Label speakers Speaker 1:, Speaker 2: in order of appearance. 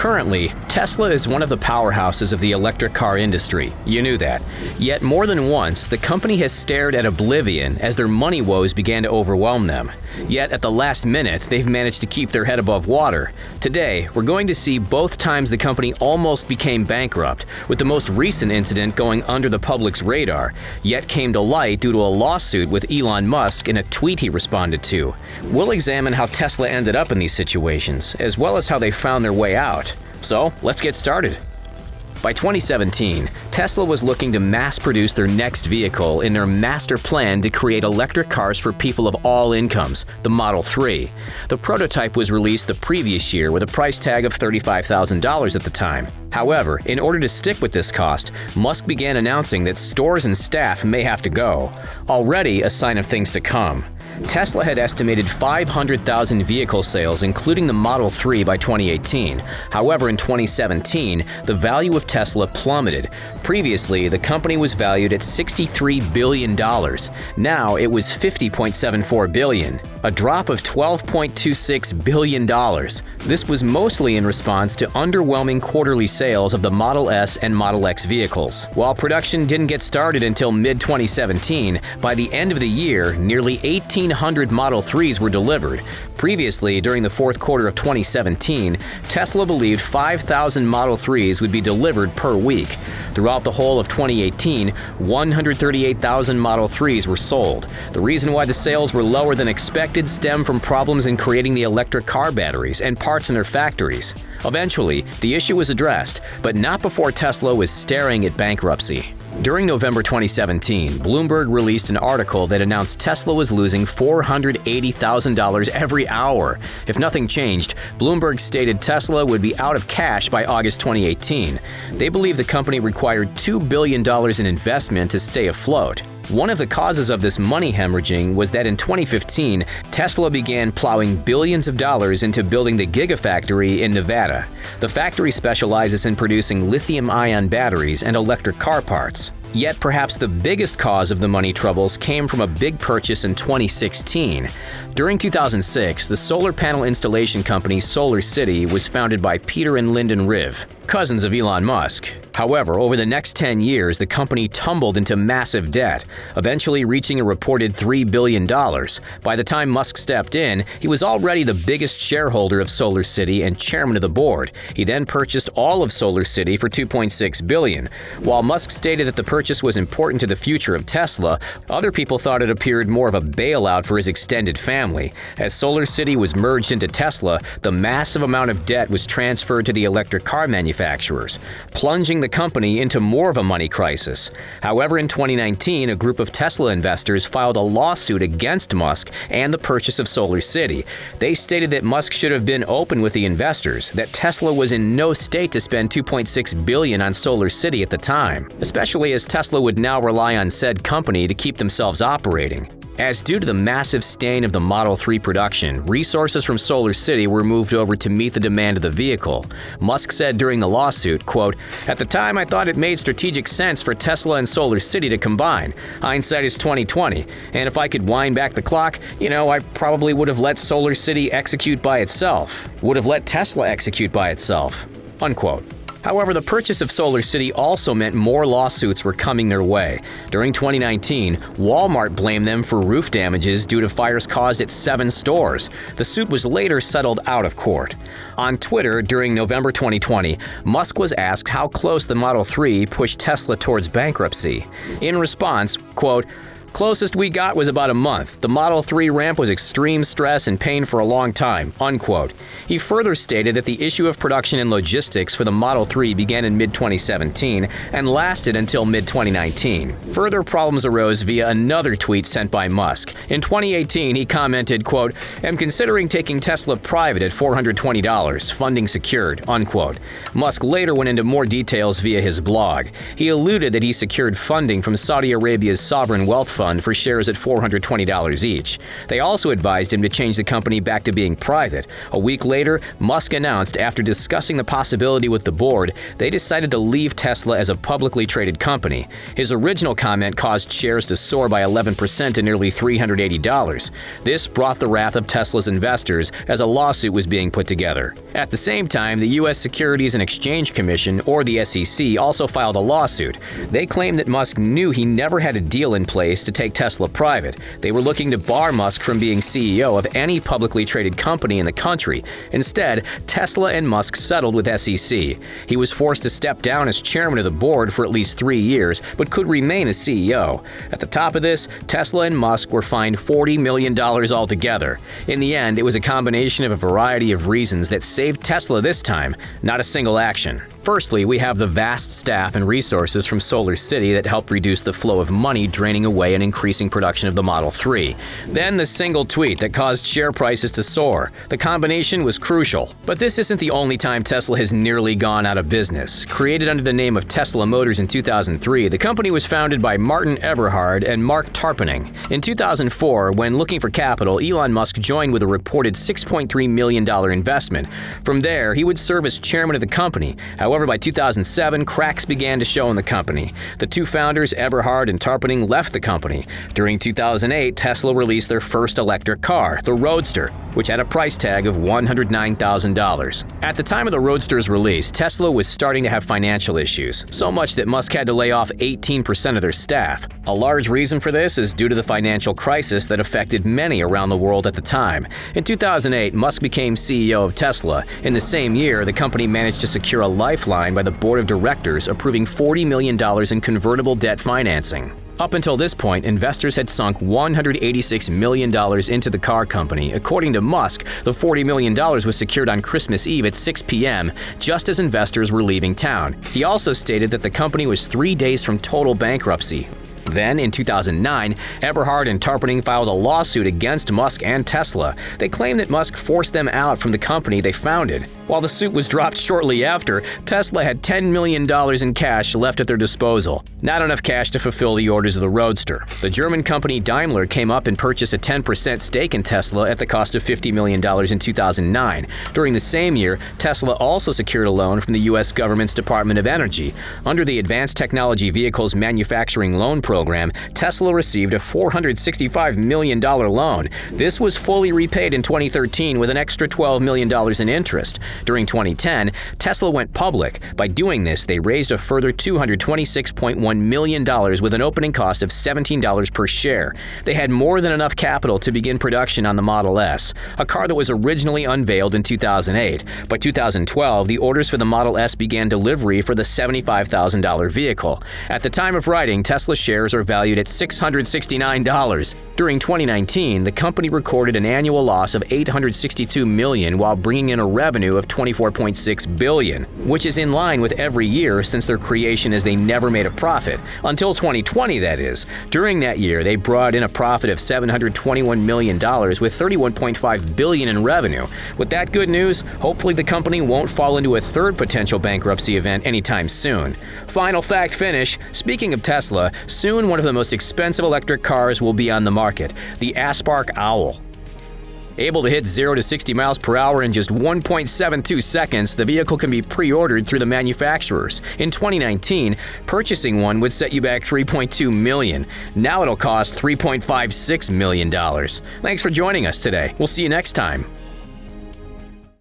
Speaker 1: Currently, Tesla is one of the powerhouses of the electric car industry. You knew that. Yet more than once, the company has stared at oblivion as their money woes began to overwhelm them. Yet at the last minute, they've managed to keep their head above water. Today, we're going to see both times the company almost became bankrupt, with the most recent incident going under the public's radar, yet came to light due to a lawsuit with Elon Musk in a tweet he responded to. We'll examine how Tesla ended up in these situations, as well as how they found their way out. So, let's get started. By 2017, Tesla was looking to mass-produce their next vehicle in their master plan to create electric cars for people of all incomes, the Model 3. The prototype was released the previous year with a price tag of $35,000 at the time. However, in order to stick with this cost, Musk began announcing that stores and staff may have to go. Already a sign of things to come. Tesla had estimated 500,000 vehicle sales, including the Model 3, by 2018. However, in 2017, the value of Tesla plummeted. Previously, the company was valued at $63 billion. Now it was $50.74 billion, a drop of $12.26 billion. This was mostly in response to underwhelming quarterly sales of the Model S and Model X vehicles. While production didn't get started until mid-2017, by the end of the year, nearly 1,800 Model 3s were delivered. Previously, during the fourth quarter of 2017, Tesla believed 5,000 Model 3s would be delivered per week. Throughout the whole of 2018, 138,000 Model 3s were sold. The reason why the sales were lower than expected stemmed from problems in creating the electric car batteries and parts in their factories. Eventually, the issue was addressed, but not before Tesla was staring at bankruptcy. During November 2017, Bloomberg released an article that announced Tesla was losing $480,000 every hour. If nothing changed, Bloomberg stated Tesla would be out of cash by August 2018. They believe the company required $2 billion in investment to stay afloat. One of the causes of this money hemorrhaging was that in 2015, Tesla began plowing billions of dollars into building the Gigafactory in Nevada. The factory specializes in producing lithium-ion batteries and electric car parts. Yet perhaps the biggest cause of the money troubles came from a big purchase in 2016. During 2006, the solar panel installation company SolarCity was founded by Peter and Lyndon Riv, cousins of Elon Musk. However, over the next 10 years, the company tumbled into massive debt, eventually reaching a reported $3 billion. By the time Musk stepped in, he was already the biggest shareholder of SolarCity and chairman of the board. He then purchased all of SolarCity for $2.6 billion. While Musk stated that the purchase was important to the future of Tesla, other people thought it appeared more of a bailout for his extended family. As SolarCity was merged into Tesla, the massive amount of debt was transferred to the electric car manufacturers, plunging the company into more of a money crisis. However, in 2019, a group of Tesla investors filed a lawsuit against Musk and the purchase of SolarCity. They stated that Musk should have been open with the investors, that Tesla was in no state to spend $2.6 billion on SolarCity at the time, especially as Tesla would now rely on said company to keep themselves operating. As due to the massive stain of the Model 3 production, resources from SolarCity were moved over to meet the demand of the vehicle. Musk said during the lawsuit, quote, "At the time I thought it made strategic sense for Tesla and SolarCity to combine. Hindsight is 20/20, and if I could wind back the clock, I probably would have let SolarCity execute by itself, would have let Tesla execute by itself," unquote. However, the purchase of SolarCity also meant more lawsuits were coming their way. During 2019, Walmart blamed them for roof damages due to fires caused at 7 stores. The suit was later settled out of court. On Twitter during November 2020, Musk was asked how close the Model 3 pushed Tesla towards bankruptcy. In response, quote, "Closest we got was about a month. The Model 3 ramp was extreme stress and pain for a long time," unquote. He further stated that the issue of production and logistics for the Model 3 began in mid-2017 and lasted until mid-2019. Further problems arose via another tweet sent by Musk. In 2018, he commented, quote, "Am considering taking Tesla private at $420, funding secured," unquote. Musk later went into more details via his blog. He alluded that he secured funding from Saudi Arabia's sovereign wealth fund fund for shares at $420 each. They also advised him to change the company back to being private. A week later, Musk announced after discussing the possibility with the board, they decided to leave Tesla as a publicly traded company. His original comment caused shares to soar by 11% to nearly $380. This brought the wrath of Tesla's investors as a lawsuit was being put together. At the same time, the U.S. Securities and Exchange Commission, or the SEC, also filed a lawsuit. They claimed that Musk knew he never had a deal in place to take Tesla private. They were looking to bar Musk from being CEO of any publicly traded company in the country. Instead, Tesla and Musk settled with SEC. He was forced to step down as chairman of the board for at least 3 years, but could remain as CEO. At the top of this, Tesla and Musk were fined $40 million altogether. In the end, it was a combination of a variety of reasons that saved Tesla this time, not a single action. Firstly, we have the vast staff and resources from SolarCity that helped reduce the flow of money draining away and increasing production of the Model 3. Then the single tweet that caused share prices to soar. The combination was crucial. But this isn't the only time Tesla has nearly gone out of business. Created under the name of Tesla Motors in 2003, the company was founded by Martin Eberhard and Mark Tarpenning. In 2004, when looking for capital, Elon Musk joined with a reported $6.3 million investment. From there, he would serve as chairman of the company. However, by 2007, cracks began to show in the company. The two founders, Eberhard and Tarpenning, left the company. During 2008, Tesla released their first electric car, the Roadster, which had a price tag of $109,000. At the time of the Roadster's release, Tesla was starting to have financial issues, so much that Musk had to lay off 18% of their staff. A large reason for this is due to the financial crisis that affected many around the world at the time. In 2008, Musk became CEO of Tesla. In the same year, the company managed to secure a lifeline by the board of directors, approving $40 million in convertible debt financing. Up until this point, investors had sunk $186 million into the car company. According to Musk, the $40 million was secured on Christmas Eve at 6 p.m., just as investors were leaving town. He also stated that the company was 3 days from total bankruptcy. Then, in 2009, Eberhard and Tarpenning filed a lawsuit against Musk and Tesla. They claimed that Musk forced them out from the company they founded. While the suit was dropped shortly after, Tesla had $10 million in cash left at their disposal. Not enough cash to fulfill the orders of the Roadster. The German company Daimler came up and purchased a 10% stake in Tesla at the cost of $50 million in 2009. During the same year, Tesla also secured a loan from the U.S. government's Department of Energy. Under the Advanced Technology Vehicles Manufacturing Loan Program, Tesla received a $465 million loan. This was fully repaid in 2013 with an extra $12 million in interest. During 2010, Tesla went public. By doing this, they raised a further $226.1 million with an opening cost of $17 per share. They had more than enough capital to begin production on the Model S, a car that was originally unveiled in 2008. By 2012, the orders for the Model S began delivery for the $75,000 vehicle. At the time of writing, Tesla shares are valued at $669. During 2019, the company recorded an annual loss of $862 million while bringing in a revenue of $24.6 billion, which is in line with every year since their creation, as they never made a profit. Until 2020, that is. During that year, they brought in a profit of $721 million with $31.5 billion in revenue. With that good news, hopefully the company won't fall into a third potential bankruptcy event anytime soon. Final fact finish, speaking of Tesla, soon one of the most expensive electric cars will be on the market, the Aspark Owl. Able to hit 0 to 60 miles per hour in just 1.72 seconds, the vehicle can be pre-ordered through the manufacturers. In 2019, purchasing one would set you back $3.2 million. Now it'll cost $3.56 million. Thanks for joining us today. We'll see you next time.